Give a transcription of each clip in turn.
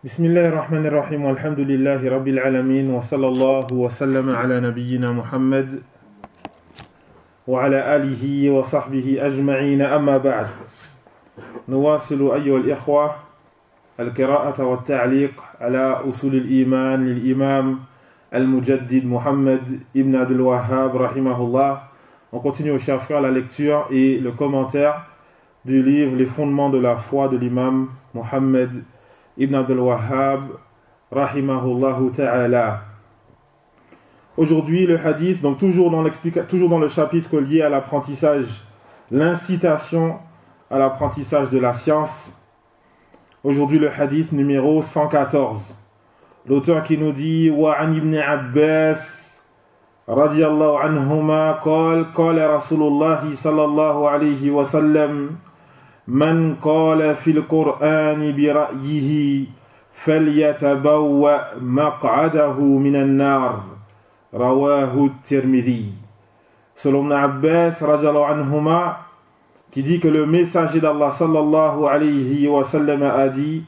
بسم الله الرحمن الرحيم والحمد لله رب العالمين وصلى الله وسلم على نبينا محمد وعلى آله وصحبه أجمعين أما بعد نواصل أيها الإخوة القراءة والتعليق على أصول الإيمان للإمام المجدد محمد ibn Abdul Wahhab rahimahullah. On continue, chers frères, la lecture et le commentaire du livre Les fondements de la foi de l'imam Muhammad ibn Abdul Wahhab rahimahullahu ta'ala. Aujourd'hui le hadith, donc toujours dans le chapitre lié à l'apprentissage, l'incitation à l'apprentissage de la science. Aujourd'hui le hadith numéro 114. L'auteur qui nous dit wa an ibn Abbas radiyallahu anhuma qala Rasulullah sallallahu alayhi wa sallam من قال في القرآن برأيه فليتبوأ مقعده من النار رواه الترمذي. Selon Ibn Abbas radiyallahu anhuma, qui dit que le messager d'Allah sallallahu alayhi wa sallam a dit: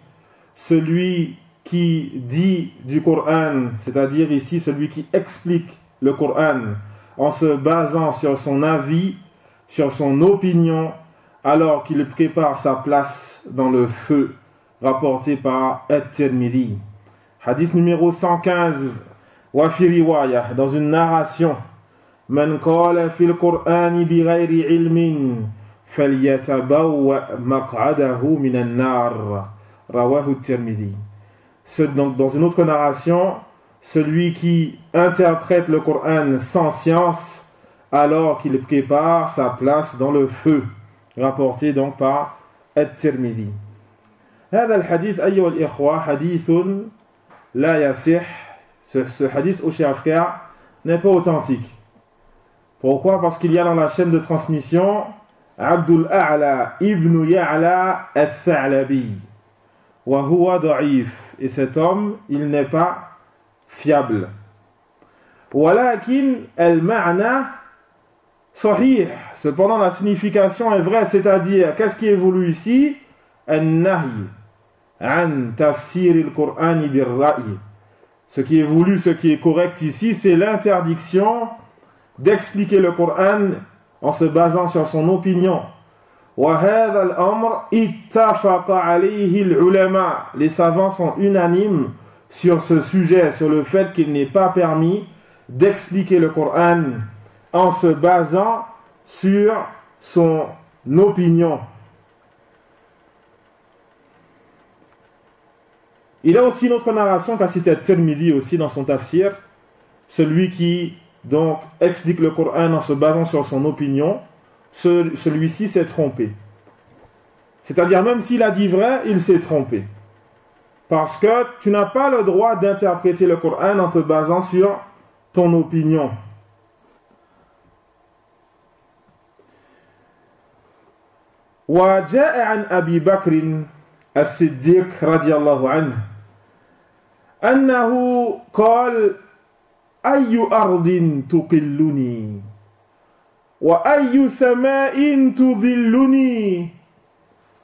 celui qui dit du Coran, c'est-à-dire ici celui qui explique le Coran en se basant sur son avis, sur son opinion, alors qu'il prépare sa place dans le feu, rapporté par At-Tirmidhi. Hadith numéro 115, wa fi riwaya, dans une narration: Man qala fil Qur'ani bi ghayri ilmin falyatabawwa maq'adahu minan nar, rawahu At-Tirmidhi. Donc dans une autre narration, celui qui interprète le Coran sans science, alors qu'il prépare sa place dans le feu, rapporté donc par At-Tirmidhi. هذا الحديث أيها الإخوة حديث لا يصح. Ce hadith, au chers frères, n'est pas authentique. Pourquoi? Parce qu'il y a dans la chaîne de transmission Abdul A'la ibn Ya'la al-Tha'labi wa huwa da'if, et cet homme il n'est pas fiable. ولكن المعنى صحيح. Cependant la signification est vraie, c'est-à-dire qu'est-ce qui est voulu ici? النهي عن تفسير القرآن بالرأي. Ce qui est voulu, ce qui est correct ici, c'est l'interdiction d'expliquer le Coran en se basant sur son opinion. وهذا الأمر اتفق عليه العلماء. Les savants sont unanimes sur ce sujet, sur le fait qu'il n'est pas permis d'expliquer le Coran en se basant sur son opinion. Il y a aussi une autre narration qu'a cité Tirmidhi aussi dans son tafsir. Celui qui donc explique le Coran en se basant sur son opinion, celui-ci s'est trompé. C'est-à-dire même s'il a dit vrai, il s'est trompé. Parce que tu n'as pas le droit d'interpréter le Coran en te basant sur ton opinion. وجاء عن أبي بكر الصديق رضي الله عنه أنه قال أي أرض تقلني وأي سماء تذلني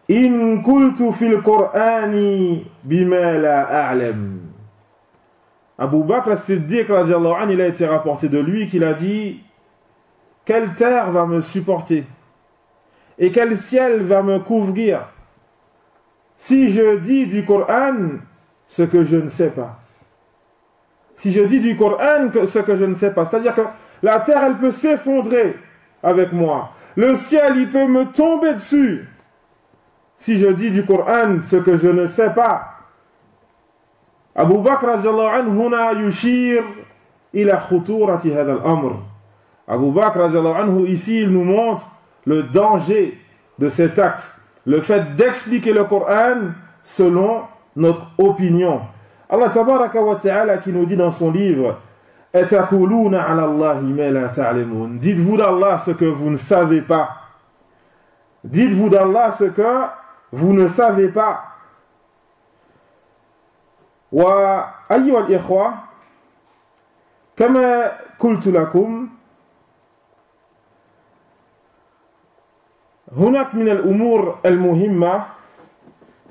إن قلت في القرآن بما لا أعلم. Abu Bakr as-Siddiq radiallahu anhu, il a été rapporté de lui qu'il a dit: quelle terre va me supporter et quel ciel va me couvrir si je dis du Coran ce que je ne sais pas. Si je dis du Coran ce que je ne sais pas, c'est-à-dire que la terre elle peut s'effondrer avec moi, le ciel il peut me tomber dessus si je dis du Coran ce que je ne sais pas. Abu Bakr radiyallahu anhu huna yushir ila khuturati hadha al-amr. Abu Bakr radiyallahu anhu ici il nous montre le danger de cet acte, le fait d'expliquer le Coran selon notre opinion. Allah tabaraka wa ta'ala qui nous dit dans son livre: Atakuluna ala Allahi ma la ta'lamun. Dites-vous d'Allah ce que vous ne savez pas. Dites-vous d'Allah ce que vous ne savez pas. Wa ayyuha al-ikhwa, kama qultu lakum, هناك من الأمور المهمة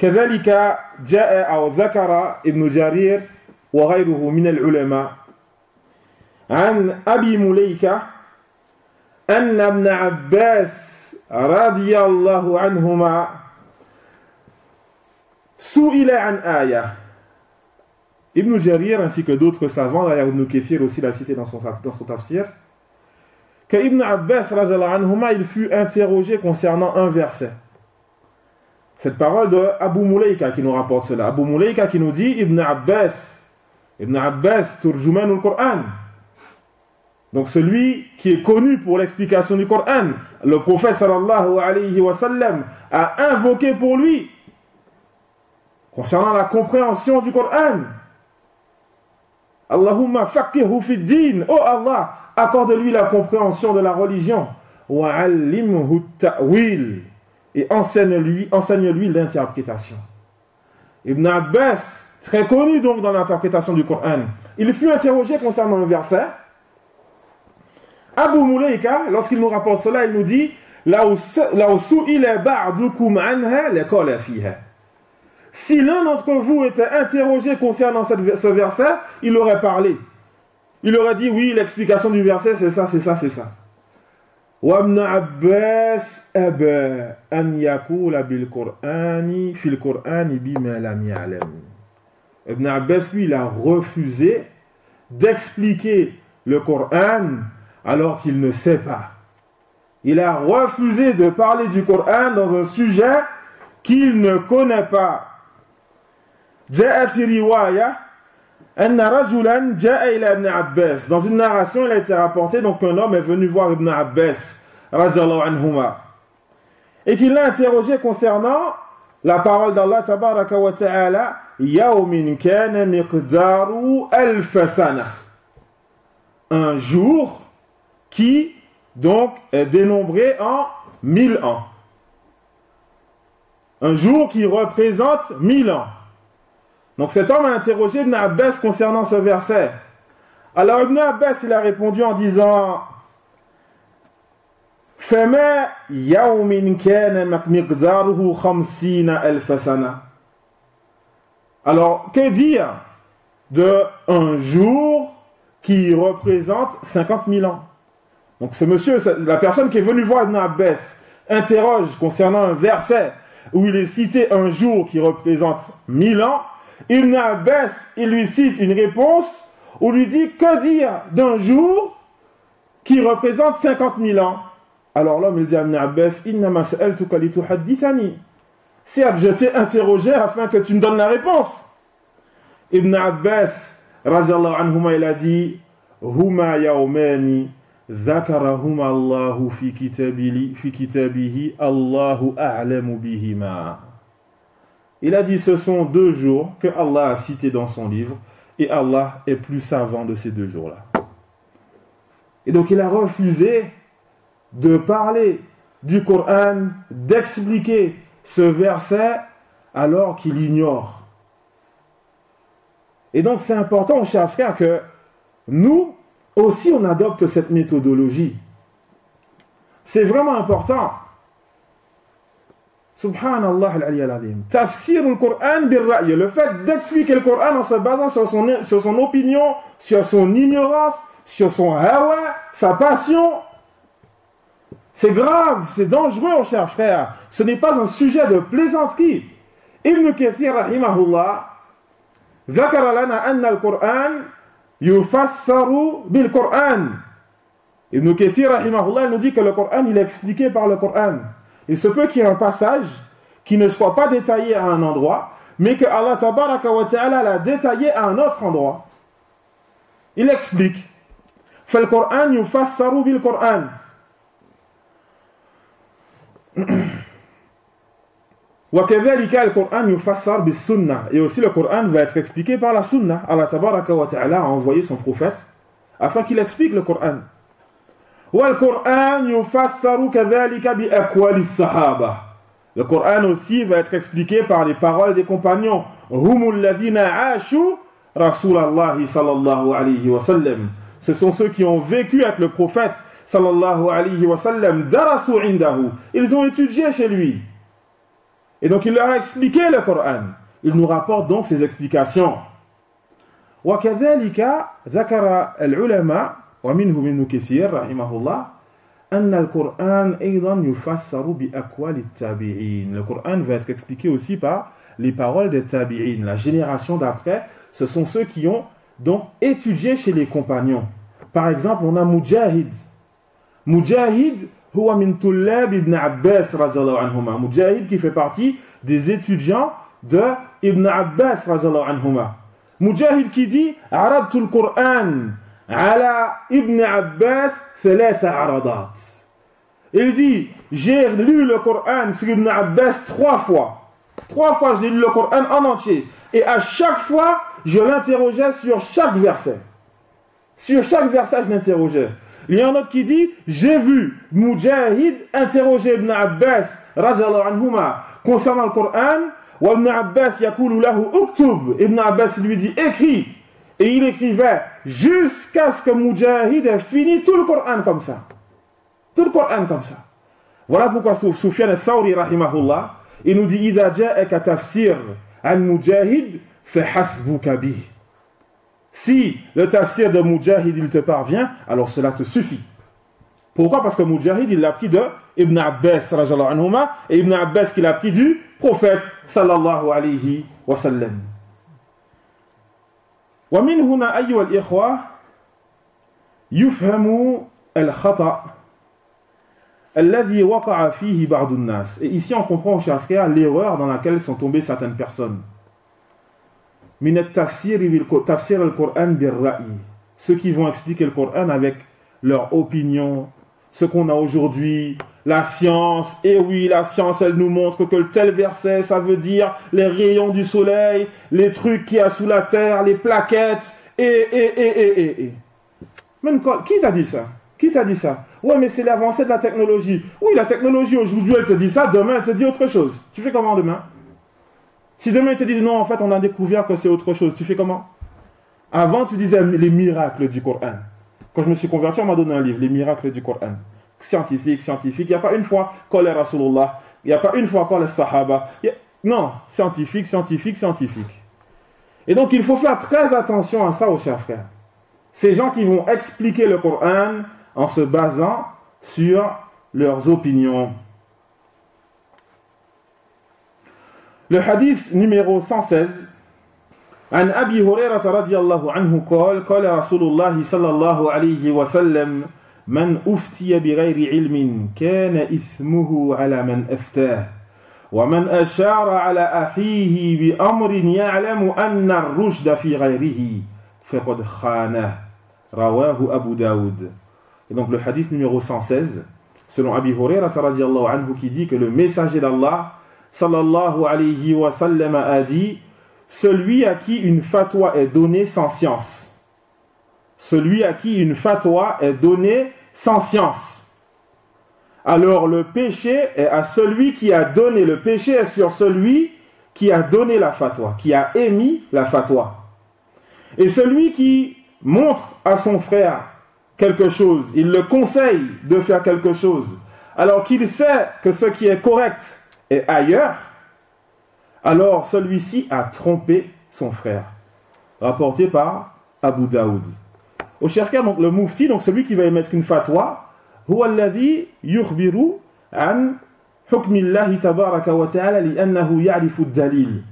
كذلك جاء أو ذكر ابن جرير وغيره من العلماء عن أبي مليكة أن ابن عباس رضي الله عنهما سئل عن آية. Ibn Jarir ainsi que d'autres savants, d'ailleurs Ibn Kathir aussi l'a cité dans son tafsir, que Ibn Abbas radiallahu anhuma, il fut interrogé concernant un verset. Cette parole de Abu Mulaika qui nous rapporte cela. Abu Mulaika qui nous dit Ibn Abbas turjumanul Qur'an. Donc celui qui est connu pour l'explication du Coran, le prophète sallallahu alayhi wa sallam a invoqué pour lui concernant la compréhension du Coran. Allahumma faqihu fi din. Oh Allah, accorde-lui la compréhension de la religion. Wa allimhu ta'wil. Et enseigne-lui l'interprétation. Ibn Abbas, très connu donc dans l'interprétation du Coran, il fut interrogé concernant un verset. Abu Mulaika, lorsqu'il nous rapporte cela, il nous dit si l'un d'entre vous était interrogé concernant ce verset, il aurait parlé. Il aurait dit oui, l'explication du verset c'est ça, c'est ça, c'est ça. وابن عباس أبى أن يقول بالقرآن في القرآن بما لم يعلم. Ibn Abbas, lui, il a refusé d'expliquer le Coran alors qu'il ne sait pas. Il a refusé de parler du Coran dans un sujet qu'il ne connaît pas. جاء في رواية أن رجلا جاء إلى ابن عباس. Dans une narration, il a été rapporté donc qu'un homme est venu voir Ibn Abbas radiyallahu anhuma et qu'il l'a interrogé concernant la parole d'Allah tabaraka wa ta'ala يوم كان مقدار ألف سنة. Un jour qui donc est dénombré en 1000 ans. Un jour qui représente 1000 ans. Donc cet homme a interrogé Ibn Abbas concernant ce verset. Alors Ibn Abbas, il a répondu en disant فَمَا يَوْمٍ كَانَ مِقْدَارُهُ خَمْسِينَ أَلْفَ سَنَةٍ. Alors, que dire de un jour qui représente 50 000 ans? Donc ce monsieur, la personne qui est venue voir Ibn Abbas, interroge concernant un verset où il est cité un jour qui représente 1000 ans. Ibn Abbas, il lui cite une réponse où lui dit que dire d'un jour qui représente 50 000 ans. Alors l'homme il dit à Ibn Abbas, innama sa'altuka lituhaddithani. Certes, je t'ai interrogé afin que tu me donnes la réponse. Ibn Abbas, radiyallahu anhuma, il a dit, huma yawmani dhakarahuma Allahu fi kitabihi Allahu a'lamu bihima. Il a dit, ce sont 2 jours que Allah a cités dans son livre et Allah est plus savant de ces 2 jours-là. Et donc il a refusé de parler du Coran, d'expliquer ce verset alors qu'il ignore. Et donc c'est important, chers frères, que nous aussi on adopte cette méthodologie. C'est vraiment important. Subhanallah al-Ali al-Azim. Tafsir al-Qur'an bil-ra'y. Le fait d'expliquer le Coran en se basant sur son opinion, sur son ignorance, sur son hawa, sa passion. C'est grave, c'est dangereux, chers frères. Ce n'est pas un sujet de plaisanterie. Ibn Kathir, rahimahullah, ذكر لنا أن القرآن يفسر بالقرآن. Ibn Kathir, rahimahullah, nous dit que le Coran, il est expliqué par le Coran. Il se peut qu'il y ait un passage qui ne soit pas détaillé à un endroit, mais que Allah tabaraka wa ta'ala l'a détaillé à un autre endroit. Il explique. فالقرآن يفسر بالقرآن. وكذلك القرآن يفسر بالسنة. Et aussi le Coran va être expliqué par la sunna. Allah tabaraka wa ta'ala a envoyé son prophète afin qu'il explique le Coran. والقرآن يفسر كذلك بأقوال الصحابة. Le Coran aussi va être expliqué par les paroles des compagnons. هم الذين عاشوا رسول الله صلى الله عليه وسلم. Ce sont ceux qui ont vécu avec le prophète sallallahu alayhi wa sallam. Darasu indahu. Ils ont étudié chez lui. Et donc il leur a expliqué le Coran. Il nous rapporte donc ses explications. وكذلك ذكر العلماء ومنهم ابن كثير رحمه الله أن القرآن أيضا يفسر بأقوال التابعين. Le Coran va être expliqué aussi par les paroles des tabi'in. La génération d'après, ce sont ceux qui ont donc étudié chez les compagnons. Par exemple, on a Mujahid. Mujahid, huwa min tullab ibn Abbas radiyallahu anhuma. Mujahid qui fait partie des étudiants de Ibn Abbas radiyallahu anhuma. Mujahid qui dit Aradtu al-Qur'an ala Ibn Abbas thalatha aradat. Il dit j'ai lu le Coran sur Ibn Abbas 3 fois. 3 fois j'ai lu le Coran en entier. Et à chaque fois, je l'interrogeais sur chaque verset. Sur chaque verset, je l'interrogeais. Il y a un autre qui dit j'ai vu Mujahid interroger Ibn Abbas radiyallahu anhuma concernant le Coran. Ibn Abbas yaqulu lahu uktub. Ibn Abbas lui dit écris. Et il écrivait jusqu'à ce que Mujahid ait fini tout le Coran comme ça. Tout le Coran comme ça. Voilà pourquoi Sufyan al-Thawri rahimahullah, il nous dit idha ja'aka tafsir an Mujahid fa hasbuka bih. Si le tafsir de Mujahid il te parvient, alors cela te suffit. Pourquoi? Parce que Mujahid il l'a pris de Ibn Abbas radiyallahu anhuma, et Ibn Abbas qui l'a pris du prophète sallallahu alayhi wa sallam. ومن هنا أيها الإخوة يفهم الخطأ الذي وقع فيه بعض الناس. Et ici on comprend, chers frères, l'erreur dans laquelle sont tombées certaines personnes. من التفسير تفسير القرآن بالرأي. Ceux qui vont expliquer le Coran avec leur opinion, ce qu'on a aujourd'hui, la science, et oui, la science, elle nous montre que tel verset, ça veut dire les rayons du soleil, les trucs qu'il y a sous la terre, les plaquettes, et. Même qui t'a dit ça? Qui t'a dit ça? Ouais, mais c'est l'avancée de la technologie. Oui, la technologie, aujourd'hui, elle te dit ça, demain, elle te dit autre chose. Tu fais comment demain? Si demain, ils te disent non, en fait, on a découvert que c'est autre chose, tu fais comment? Avant, tu disais les miracles du Coran. Quand je me suis converti, on m'a donné un livre, les miracles du Coran. Scientifique. Il n'y a pas une fois qu'all est Rasulullah. Il n'y a pas une fois qu'all est Sahaba. Non, scientifique. Et donc, il faut faire très attention à ça, aux chers frères. Ces gens qui vont expliquer le Coran en se basant sur leurs opinions. Le hadith numéro 116. عن أبي هريرة رضي الله عنه قال رسول الله صلى الله عليه وسلم من أفتي بغير علم كان إثمه على من أفتاه ومن أشار على أخيه بأمر يعلم أن الرشد في غيره فقد خانه رواه أبو داود. Et donc le hadith numéro 116 selon Abi Huraira radiyallahu anhu qui dit que le messager d'Allah sallallahu alayhi wa sallam a dit celui à qui une fatwa est donnée sans science. Celui à qui une fatwa est donnée sans science. Alors le péché est à celui qui a donné. Le péché est sur celui qui a donné la fatwa, qui a émis la fatwa. Et celui qui montre à son frère quelque chose, il le conseille de faire quelque chose, alors qu'il sait que ce qui est correct est ailleurs, alors celui-ci a trompé son frère. Rapporté par Abu Daoud. Au chercheur, donc le mufti, donc celui qui va émettre une fatwa, huwa alladhi yukhbiru an hukmillahi tabaraka wa ta'ala li'annahu ya'rifu ad-dalil.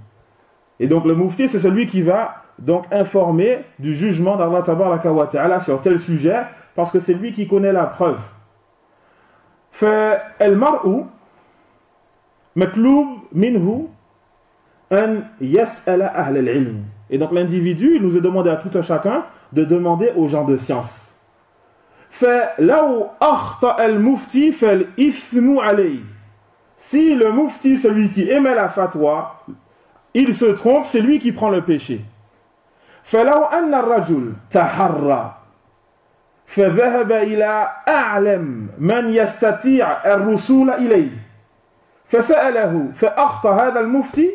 Et donc le mufti, c'est celui qui va donc informer du jugement d'Allah tabaraka wa ta'ala sur tel sujet, parce que c'est lui qui connaît la preuve. Fa al-mar'u matlub minhu an yas'ala ahl al-ilm. Et donc l'individu, il nous est demandé à tout un chacun de demander aux gens de science. فَلَوْ أَخْطَأَ الْمُفْتِي فَالْإِثْمُ عَلَيْهِ. Si le mufti, celui qui émet la fatwa, il se trompe, c'est lui qui prend le péché. فَلَوْ أَنَّ الرَّجُلَ تَحَرَّى فَذَهَبَ إِلَىٰ أَعْلَمْ مَنْ يَسْتَطِيعُ الرُّسُولَ إِلَيْهِ فَسَأَلَهُ فَأَخْطَأَ هَذَا الْمُفْتِي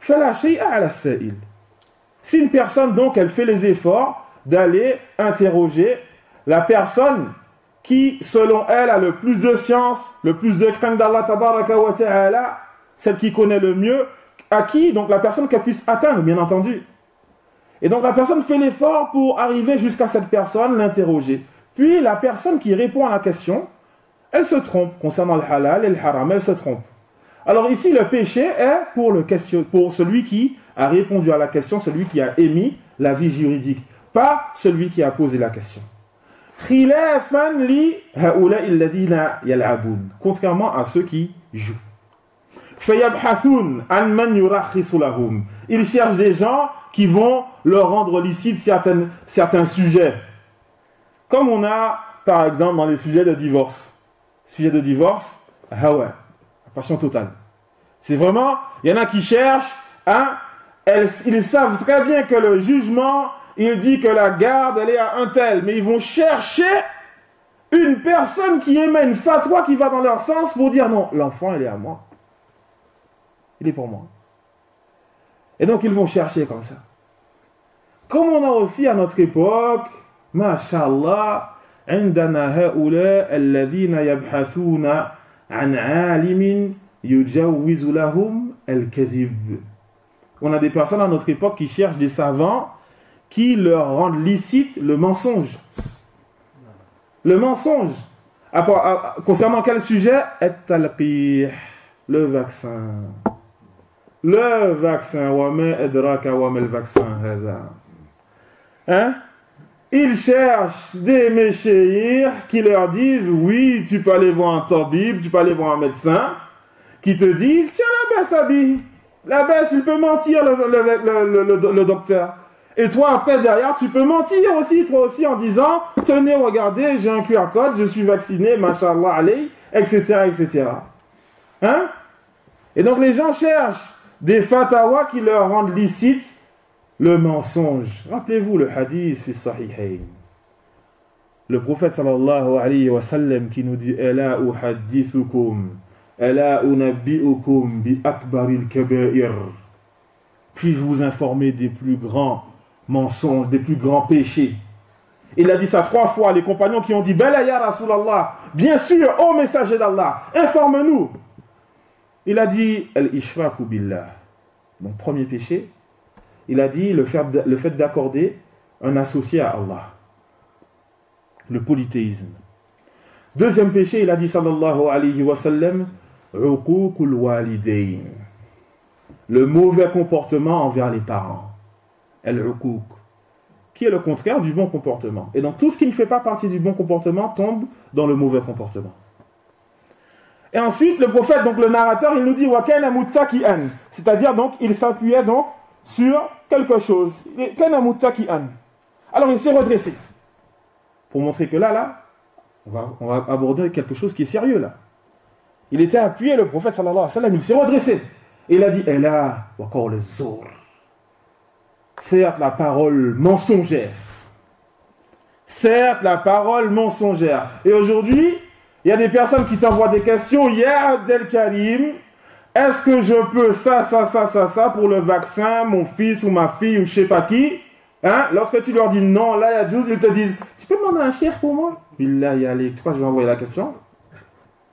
فَلَا شَيْءَ عَلَى السَّائِلِ. Si une personne, donc, elle fait les efforts d'aller interroger la personne qui, selon elle, a le plus de science, le plus de crainte d'Allah tabaraka wa ta'ala, celle qui connaît le mieux, à qui? Donc la personne qu'elle puisse atteindre, bien entendu. Et donc la personne fait l'effort pour arriver jusqu'à cette personne, l'interroger. Puis la personne qui répond à la question, elle se trompe concernant le halal et le haram, elle se trompe. Alors ici, le péché est pour celui qui a répondu à la question, celui qui a émis l'avis juridique, pas celui qui a posé la question. Contrairement à ceux qui jouent. Ils cherchent des gens qui vont leur rendre licite certains sujets. Comme on a, par exemple, dans les sujets de divorce. Sujet de divorce, passion totale. C'est vraiment, il y en a qui cherchent, ils savent très bien que le jugement, il dit que la garde, elle est à un tel, mais ils vont chercher une personne qui émet une fatwa qui va dans leur sens pour dire non, l'enfant, il est à moi. Il est pour moi. Et donc, ils vont chercher comme ça. Comme on a aussi à notre époque, masha'Allah, عندنا هؤلاء الذين يبحثون عن عالم يجوز لهم الكذب. On a des personnes à notre époque qui cherchent des savants qui leur rendent licite le mensonge. Le mensonge. Concernant quel sujet? Le vaccin. Le vaccin. وَمَا أَدْرَاكَ وَمَا الْفَاكسِن هَذَا. Hein? Ils cherchent des méchéirs qui leur disent oui, tu peux aller voir un tabib, tu peux aller voir un médecin, qui te disent tiens, la baisse habille. La baisse, il peut mentir, le docteur. Et toi, après, derrière, tu peux mentir aussi, toi aussi, en disant tenez, regardez, j'ai un QR code, je suis vacciné, mashallah, allez, etc., etc. Hein? Et donc, les gens cherchent des fatawas qui leur rendent licite le mensonge. Rappelez-vous le hadith fi sahihayn. Le prophète sallallahu alayhi wa sallam qui nous dit Ala uhaddithukum, ala unabbi'ukum bi akbaril kaba'ir. Puis-je vous informer des plus grands mensonges, des plus grands péchés? Il a dit ça 3 fois. Les compagnons qui ont dit Bala ya Rasulallah, bien sûr, ô messager d'Allah, informe-nous. Il a dit Al-ishraku billah. Donc, premier péché. Il a dit le fait d'accorder un associé à Allah. Le polythéisme. Deuxième péché, il a dit sallallahu alayhi wa sallam, uququl walidayn. Le mauvais comportement envers les parents. Al-uquq. Qui est le contraire du bon comportement. Et donc tout ce qui ne fait pas partie du bon comportement tombe dans le mauvais comportement. Et ensuite, le prophète, donc le narrateur, il nous dit wa kana muttaki'an. C'est-à-dire donc, il s'appuyait donc sur quelque chose. Alors il s'est redressé. Pour montrer que là, on va aborder quelque chose qui est sérieux là. Il était appuyé, le prophète sallallahu alayhi wa sallam, il s'est redressé. Et il a dit, et là, encore le zour. Certes, la parole mensongère. Certes, la parole mensongère. Et aujourd'hui, il y a des personnes qui t'envoient des questions. Ya Abdel Karim, est-ce que je peux ça pour le vaccin, mon fils ou ma fille ou je sais pas qui? Hein? Lorsque tu leur dis non, là, il y a 12, ils te disent, tu peux demander un cheikh pour moi? Billah, y aller. Tu crois que je vais envoyer la question?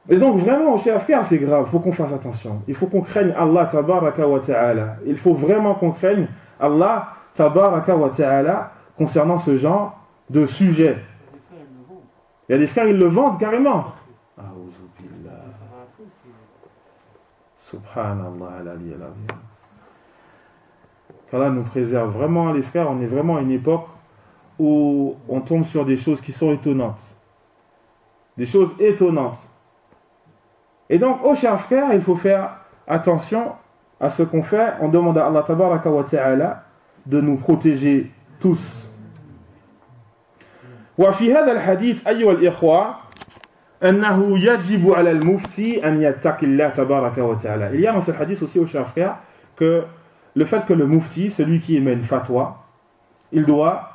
Et donc, vraiment, cher frère, c'est grave. Il faut qu'on fasse attention. Il faut qu'on craigne Allah, tabaraka wa ta'ala. Il faut vraiment qu'on craigne Allah, tabaraka wa ta'ala, concernant ce genre de sujet. Il y a des frères, ils le vendent carrément. Subhanallah al-Ali al-Azim. Qu'Allah nous préserve. Vraiment, les frères, on est vraiment à une époque où on tombe sur des choses qui sont étonnantes. Des choses étonnantes. Et donc, oh chers frères, il faut faire attention à ce qu'on fait. On demande à Allah tabaraka wa ta'ala de nous protéger tous. وفي هذا الحديث أيها الإخوة أنه يجب على المفتي أن يتقي الله تبارك وتعالى. Il y a dans ce hadith aussi, aux chers frères, que le fait que le mufti, celui qui émet une fatwa, il doit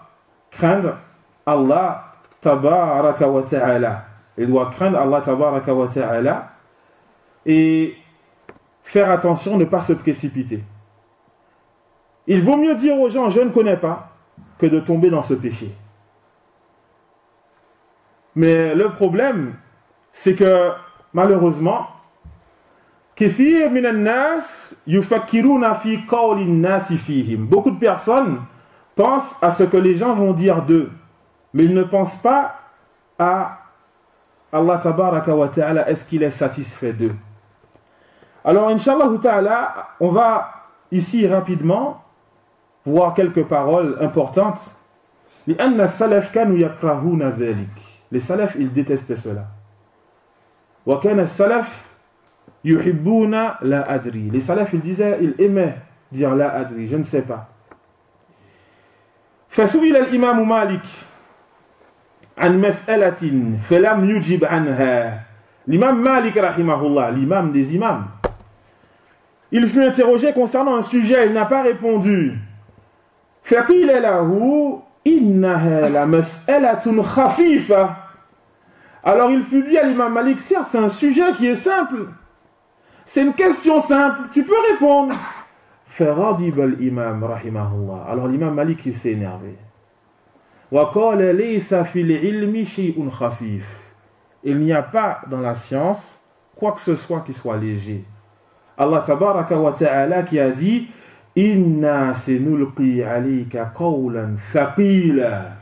craindre Allah tabaraka wa ta'ala. Il doit craindre Allah tabaraka wa ta'ala et faire attention, ne pas se précipiter. Il vaut mieux dire aux gens, je ne connais pas, que de tomber dans ce péché. Mais le problème, c'est que, malheureusement, كثير من الناس يفكرون في قول الناس فيهم. Beaucoup de personnes pensent à ce que les gens vont dire d'eux, mais ils ne pensent pas à Allah tabaraka wa ta'ala, est-ce qu'il est satisfait d'eux. Alors, Inch'Allah ta'ala, on va ici rapidement voir quelques paroles importantes. لأن السلف كانوا يكرهون ذلك. Les salafs, ils détestaient cela. وكان السلف يحبون لا أدري. Les salafs, ils disaient, ils aimaient dire لا أدري, je ne sais pas. فسئل الإمام مالك عن مسألة فلم يجب عنها. L'imam Malik rahimahullah, l'imam des imams, il fut interrogé concernant un sujet, il n'a pas répondu. فقيل له إنها لمسألة خفيفة. Alors il fut dit à l'imam Malik, certes c'est un sujet qui est simple, c'est une question simple, tu peux répondre. فغضب الإمام رحمه الله. Alors l'imam Malik il s'est énervé. وقال ليس في العلم شيء خفيف. Il n'y a pas dans la science quoi que ce soit qui soit léger. Allah tabaraka wa ta'ala qui a dit Inna senulqi alayka qawlan thaqila.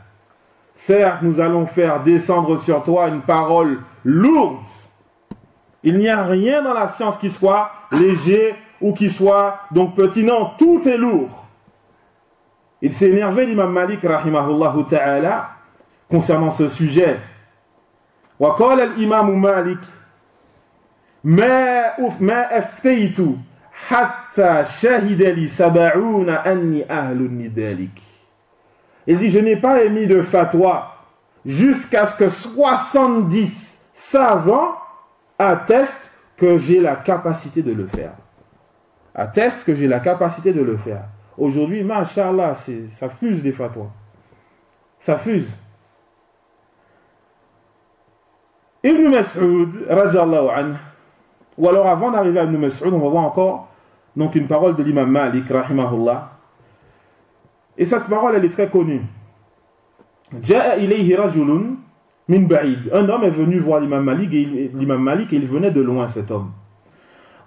Certes, nous allons faire descendre sur toi une parole lourde. Il n'y a rien dans la science qui soit léger ou qui soit donc petit. Non, tout est lourd. Il s'est énervé, l'imam Malik rahimahullahu ta'ala, concernant ce sujet. Wa qala al-imam Malik ma aftaytu hatta shahida li sab'una anni ahlun lidalik. Il dit, je n'ai pas émis de fatwa jusqu'à ce que 70 savants attestent que j'ai la capacité de le faire. Attestent que j'ai la capacité de le faire. Aujourd'hui, mashallah, ça fuse les fatwas. Ça fuse. Ibn Mas'ud, radiyallahu anhu, ou alors avant d'arriver à Ibn Mas'ud, on va voir encore donc une parole de l'imam Malik, rahimahullah. Et cette parole, elle est très connue. Ja'a ilayhi rajulun min ba'id. Un homme est venu voir l'imam Malik et il venait de loin, cet homme.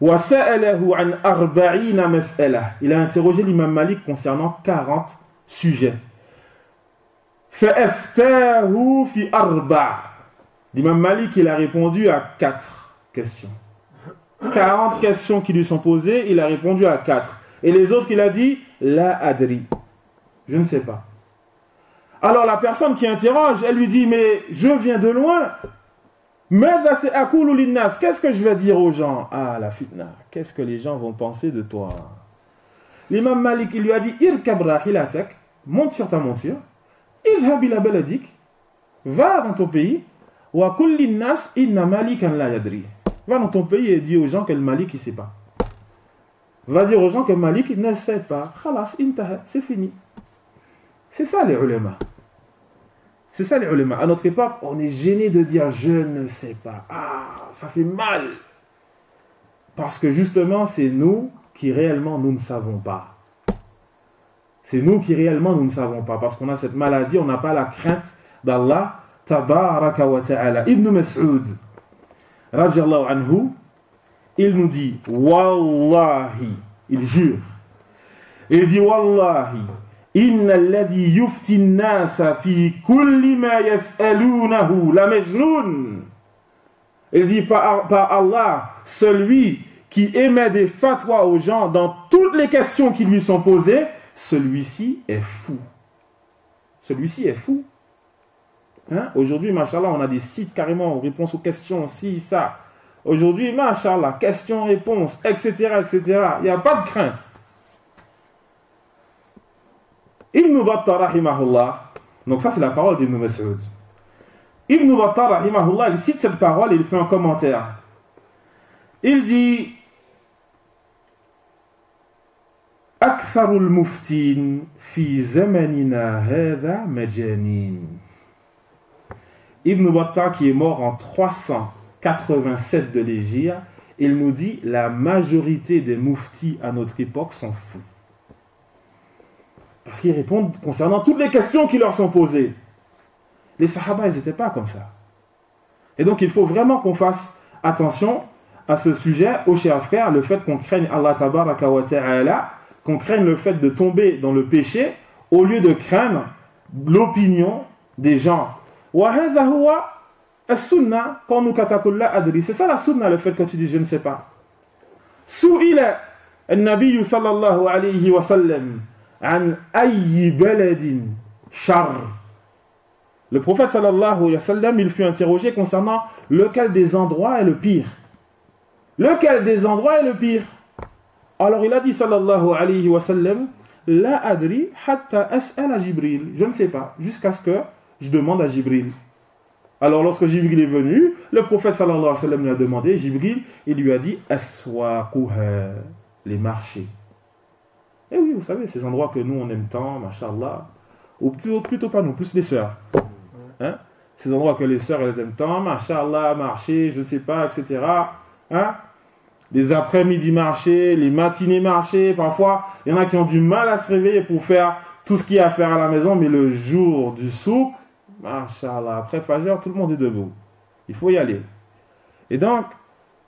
Wa sa'alahu an arba'ina mas'ala. Il a interrogé l'imam Malik concernant 40 sujets. Fa'aftahu fi arba'. L'imam Malik, il a répondu à 4 questions. 40 questions qui lui sont posées, il a répondu à 4. Et les autres, il a dit, la adri. Je ne sais pas. Alors la personne qui interroge, elle lui dit, mais je viens de loin. Qu'est-ce que je vais dire aux gens? Ah, la fitna. Qu'est-ce que les gens vont penser de toi? L'imam Malik, il lui a dit, irkab rahilatak, monte sur ta monture, idhab ila baladik, va dans ton pays, wa kulli nas inna malikan la yadri. Va dans ton pays et dis aux gens que le Malik, il ne sait pas. Va dire aux gens que le Malik ne sait pas. Khalas, intaha, c'est fini. C'est ça les ulama. C'est ça les ulama. À notre époque, on est gêné de dire je ne sais pas. Ah, ça fait mal. Parce que justement, c'est nous qui réellement nous ne savons pas. C'est nous qui réellement nous ne savons pas. Parce qu'on a cette maladie, on n'a pas la crainte d'Allah. Tabaraka wa ta'ala. Ibn Mas'ud, radiyallahu anhu, il nous dit Wallahi, il jure. Il dit Wallahi. Inna alladhi yufti an-nasa fi kulli ma yas'alunahu la majnun. Il dit par Allah, celui qui émet des fatwas aux gens dans toutes les questions qui lui sont posées, celui-ci est fou. Celui-ci est fou. Hein? Aujourd'hui, machallah, on a des sites carrément, réponses aux questions, si, ça. Aujourd'hui, machallah, questions-réponses, etc., etc. Il n'y a pas de crainte. Ibn Battah rahimahullah, donc ça c'est la parole d'Ibn Mas'ud. Ibn Battah rahimahullah, il cite cette parole et il fait un commentaire. Il dit Aktharul muftin fi zamanina hadha majanin. Ibn Battah, qui est mort en 387 de l'Hégire, il nous dit la majorité des muftis à notre époque sont fous. Parce qu'ils répondent concernant toutes les questions qui leur sont posées. Les sahaba, ils n'étaient pas comme ça. Et donc, il faut vraiment qu'on fasse attention à ce sujet, ô chers frères, le fait qu'on craigne Allah tabaraka wa ta'ala, qu'on craigne le fait de tomber dans le péché, au lieu de craindre l'opinion des gens. وَهَذَا هُوَ السُّنَّةِ قَوْنُكَ تَقُلْ لَا أَدْرِي. C'est ça la sunna, le fait que tu dis je ne sais pas. سُئِلَ النبي صلى الله عليه وسلم عن أي بلد شر. Le prophète sallallahu alayhi wa sallam, il fut interrogé concernant lequel des endroits est le pire. Lequel des endroits est le pire? Alors il a dit sallallahu alayhi wa sallam, la adri hatta as'ala Jibril. Je ne sais pas, jusqu'à ce que je demande à Jibril. Alors lorsque Jibril est venu, le prophète sallallahu alayhi wa sallam lui a demandé, Jibril, il lui a dit aswaquha, les marchés. Et oui, vous savez, ces endroits que nous on aime tant, mashallah, ou plutôt pas nous, plus les sœurs. Hein? Ces endroits que les sœurs elles aiment tant, mashallah, marcher, je ne sais pas, etc. Hein? Les après-midi marchés, les matinées marchés, parfois, il y en a qui ont du mal à se réveiller pour faire tout ce qu'il y a à faire à la maison, mais le jour du souk, mashallah, après Fajr, tout le monde est debout. Il faut y aller. Et donc,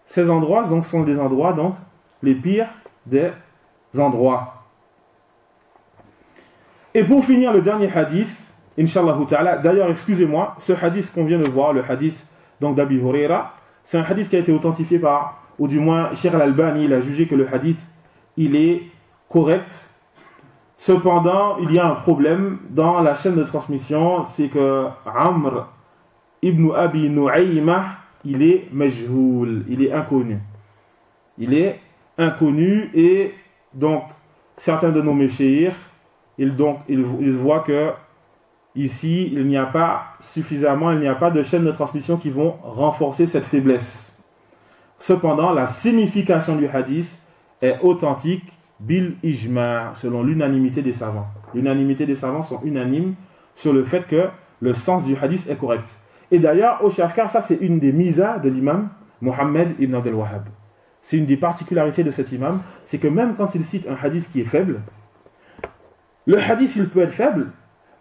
ces endroits donc, sont des endroits, donc, les pires des endroits. Et pour finir, le dernier hadith, Inch'Allah ta'ala, d'ailleurs, excusez-moi, ce hadith qu'on vient de voir, le hadith donc d'Abi Huraira, c'est un hadith qui a été authentifié par, ou du moins, Cheikh Al-Albani, il a jugé que le hadith, il est correct. Cependant, il y a un problème dans la chaîne de transmission, c'est que Amr ibn Abi Nu'aymah, il est majhoul, il est inconnu. Il est inconnu et donc, certains de nos méchéirs, ils voient que ici, il n'y a pas suffisamment, il n'y a pas de chaîne de transmission qui vont renforcer cette faiblesse. Cependant, la signification du hadith est authentique, bil ijma', selon l'unanimité des savants. L'unanimité des savants sont unanimes sur le fait que le sens du hadith est correct. Et d'ailleurs, au Shafkar, ça c'est une des misas de l'imam Mohammed ibn Abdel Wahhab. C'est une des particularités de cet imam, c'est que même quand il cite un hadith qui est faible, le hadith il peut être faible,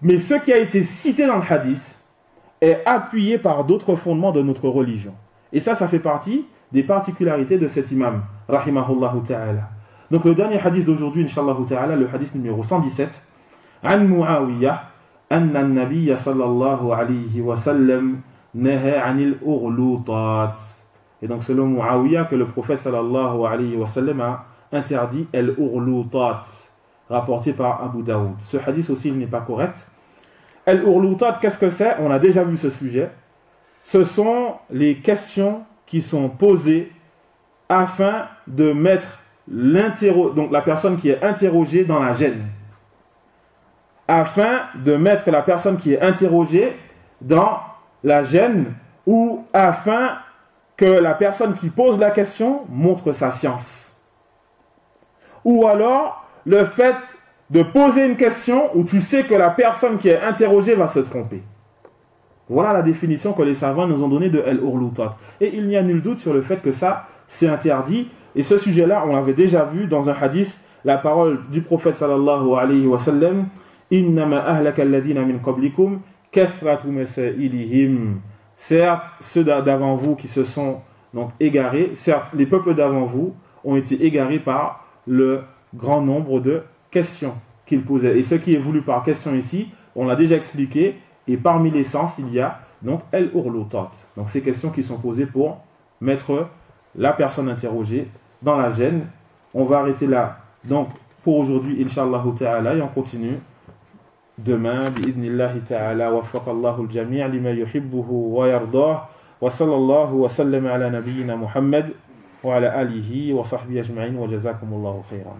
mais ce qui a été cité dans le hadith est appuyé par d'autres fondements de notre religion. Et ça fait partie des particularités de cet imam, rahimahullahu ta'ala. Donc le dernier hadith d'aujourd'hui, inshallah ta'ala, le hadith numéro 117, An Muawiyah, anna an-nabiyya sallallahu alayhi wa sallam naha anil ughlutat. Et donc selon Muawiyah, que le prophète sallallahu alayhi wa sallam a interdit al-ughlutat, rapporté par Abu Daoud. Ce hadith aussi, il n'est pas correct. Al-ughlutat, qu'est-ce que c'est? On a déjà vu ce sujet. Ce sont les questions qui sont posées afin de mettre donc la personne qui est interrogée dans la gêne. Afin de mettre la personne qui est interrogée dans la gêne ou afin que la personne qui pose la question montre sa science. Ou alors, le fait de poser une question où tu sais que la personne qui est interrogée va se tromper. Voilà la définition que les savants nous ont donnée de al-ughlutat. Et il n'y a nul doute sur le fait que ça, c'est interdit. Et ce sujet-là, on l'avait déjà vu dans un hadith, la parole du prophète sallallahu alayhi wa sallam, innama ahlaka alladhina min qablikum kathratu masailihim. Certes, ceux d'avant vous qui se sont donc égarés, certes, les peuples d'avant vous ont été égarés par le grand nombre de questions qu'ils posaient. Et ce qui est voulu par question ici, on l'a déjà expliqué, et parmi les sens, il y a donc al-ughlutat. Donc ces questions qui sont posées pour mettre la personne interrogée dans la gêne. On va arrêter là donc pour aujourd'hui, inshallah ta'ala, et on continue demain, bi'idnillahi ta'ala, waffaqallahu al-jami' lima yuhibbuhu wa yardah, wa sallallahu wa sallam ala nabiyyina Muhammad wa ala alihi wa sahbihi ajma'in wa jazakumullahu khairan.